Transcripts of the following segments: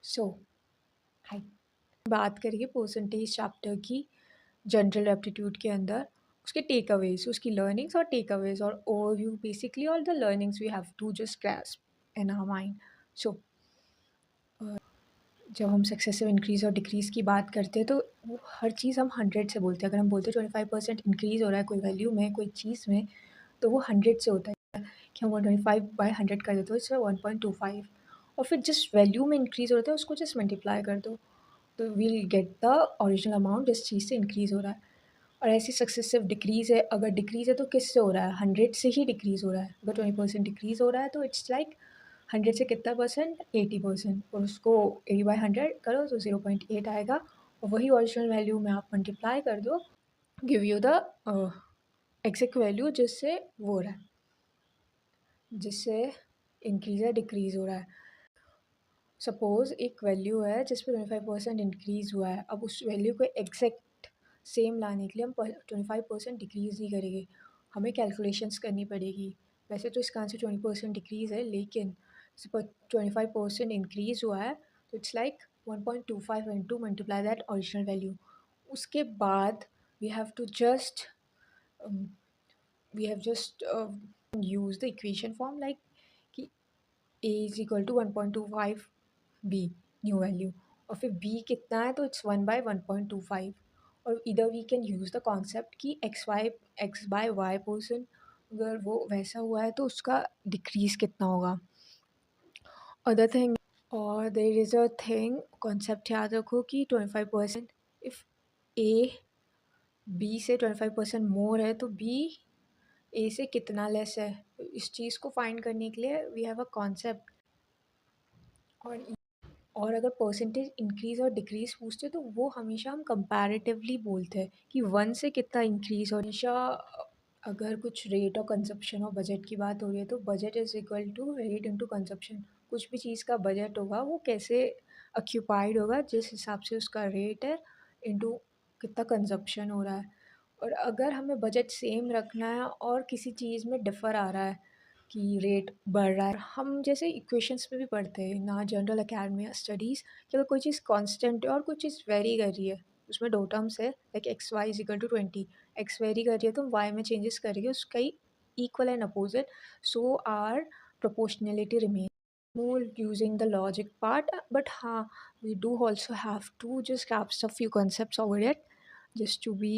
सो हाय, बात करेंगे percentage chapter की जनरल एप्टीट्यूड के अंदर उसके टेक अवेज, उसकी लर्निंग्स और टेक अवेज और overview, basically all the learnings we have to just grasp in our mind. So जब हम सक्सेसिव इंक्रीज़ और डिक्रीज़ की बात करते हैं तो वो हर चीज़ हम 100 से बोलते हैं। अगर हम बोलते हैं 25% इंक्रीज़ हो रहा है कोई वैल्यू में, कोई चीज़ में, तो वो 100 से होता है कि हम 125/100 कर देते हो, इससे 1.25। और फिर जिस वैल्यू में इंक्रीज़ होता है उसको जस्ट मल्टीप्लाई कर दो, तो we'll get the original amount जिस चीज़ से इंक्रीज़ हो रहा है। और ऐसी सक्सेसिव डिक्रीज़ है, अगर डिक्रीज़ है तो किससे हो रहा है? 100 से ही डिक्रीज़ हो रहा है। अगर 20% डिक्रीज़ हो रहा है तो इट्स लाइक 100 से कितना परसेंट? 80%। और उसको 80/100 करो तो 0.8 आएगा, और वही ओरिजिनल वैल्यू में आप मल्टीप्लाई कर दो, give you the exact value जिससे वो हो रहा है, जिससे इंक्रीज़ या डिक्रीज़ हो रहा है। सपोज़ एक वैल्यू है जिस पे 25% इंक्रीज़ हुआ है, अब उस वैल्यू को एग्जैक्ट सेम लाने के लिए हम 25% डिक्रीज़ नहीं करेंगे, हमें कैलकुलेशंस करनी पड़ेगी। वैसे तो इसका आंसर 20% डिक्रीज़ है, लेकिन 25% इंक्रीज़ हुआ है तो it's like 1.25 into multiply that original value. उसके बाद we have to just use the equation form like कि a is equal to 1.25 b new value, और फिर b कितना है तो इट्स 1/1.25। और इधर we can use the concept कि x/y पोर्शन अगर वो वैसा हुआ है तो उसका डिक्रीज़ कितना होगा। अदर थिंग, और there is a thing, concept याद रखो कि 25% इफ़ a b से 25% मोर है तो b a से कितना लेस है। इस चीज़ को फाइंड करने के लिए वी हैव अ कॉन्सेप्ट। और अगर परसेंटेज इंक्रीज़ और डिक्रीज़ पूछते तो वो हमेशा हम कंपैरेटिवली बोलते हैं कि 1 से कितना इंक्रीज़, और हमेशा अगर कुछ रेट और कंजप्शन और बजट की बात हो रही है तो budget is equal to rate into consumption. कुछ भी चीज़ का बजट होगा वो कैसे ऑक्यूपाइड होगा जिस हिसाब से उसका रेट है इनटू कितना कंजप्शन हो रहा है। और अगर हमें बजट सेम रखना है और किसी चीज़ में डिफ़र आ रहा है कि रेट बढ़ रहा है, हम जैसे इक्वेशंस में भी पढ़ते हैं ना, जनरल अकेडमी या स्टडीज़, कि अगर कोई चीज़ कांस्टेंट है और कोई चीज़ वेरी कर रही है, उसमें दो टर्म्स है like x y is equal to 20। X vary कर रही है तो वाई में चेंजेस करेंगे उसका ही equal and opposite, so our proportionality remain more using the logic part, but we do also have to just grasp a few concepts over it just to be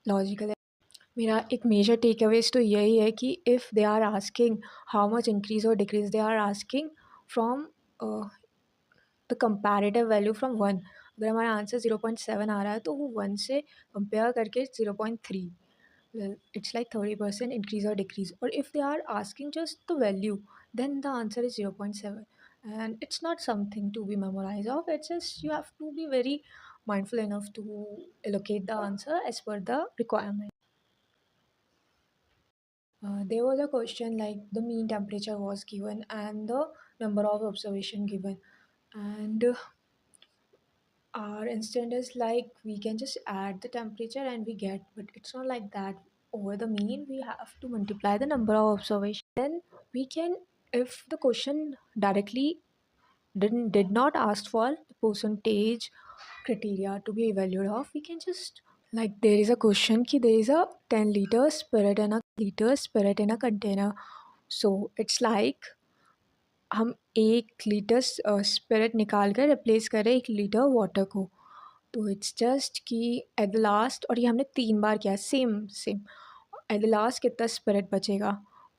logical. मेरा एक major take Awez तो यही है कि if they are asking how much increase और decrease, they are asking from the comparative value from 1। अगर हमारा answer 0.7 आ रहा है तो वो 1 से कंपेयर करके 0.3, इट्स लाइक 30% इंक्रीज़ और डिक्रीज़। और if they are asking just the value then the answer is 0.7, and it's not something to be memorized of, it's just you have to be very mindful enough to allocate the answer as per the requirement. There was a question like the mean temperature was given and the number of observation given, and our instant is like we can just add the temperature and we get, but it's not like that. Over the mean we have to multiply the number of observation, then we can, if the question directly did not ask for the percentage criteria to be evaluated of, we can just, like there is a question ki there is a 10-liter spirit in a container, so it's like हम 1 litre spirit निकाल कर replace कर रहे हैं 1 litre water को, तो it's just कि at the last, और ये हमने 3 बार किया है same same, at the last कितना स्पिरिट बचेगा।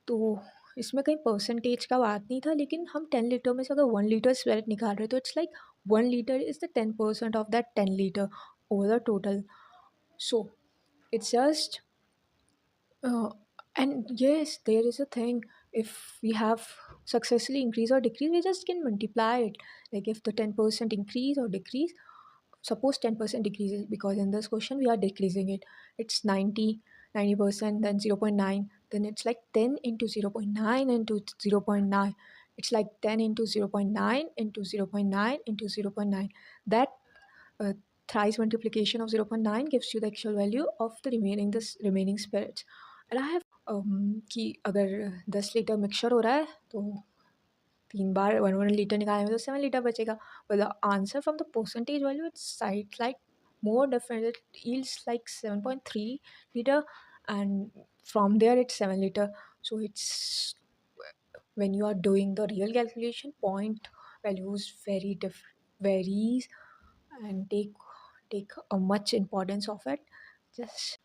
तो इसमें कहीं परसेंटेज का बात नहीं था, लेकिन हम 10 लीटर में से अगर 1 लीटर स्पिरिट निकाल रहे हैं तो it's like 1 litre is the 10% of that 10 litre over the total. So it's just and yes, there is a thing, if we have successfully increase or decrease, we just can multiply it. Like if the 10% increase or decrease, suppose 10% decreases, because in this question we are decreasing it, it's 90%, then 0.9, then it's like 10 into 0.9 into 0.9, it's like 10 into 0.9 into 0.9 into 0.9. That uh, thrice multiplication of 0.9 gives you the actual value of the remaining spirits. And I have कि अगर 10 litre mixture हो रहा है तो तीन बार 1 litre निकालेंगे तो 7 litre बचेगा. But the answer from the percentage value, it's like more different. It yields like 7.3 liter, and from there it's 7 liter. So it's when you are doing the real calculation, point values very different, varies, and take a much importance of it. Just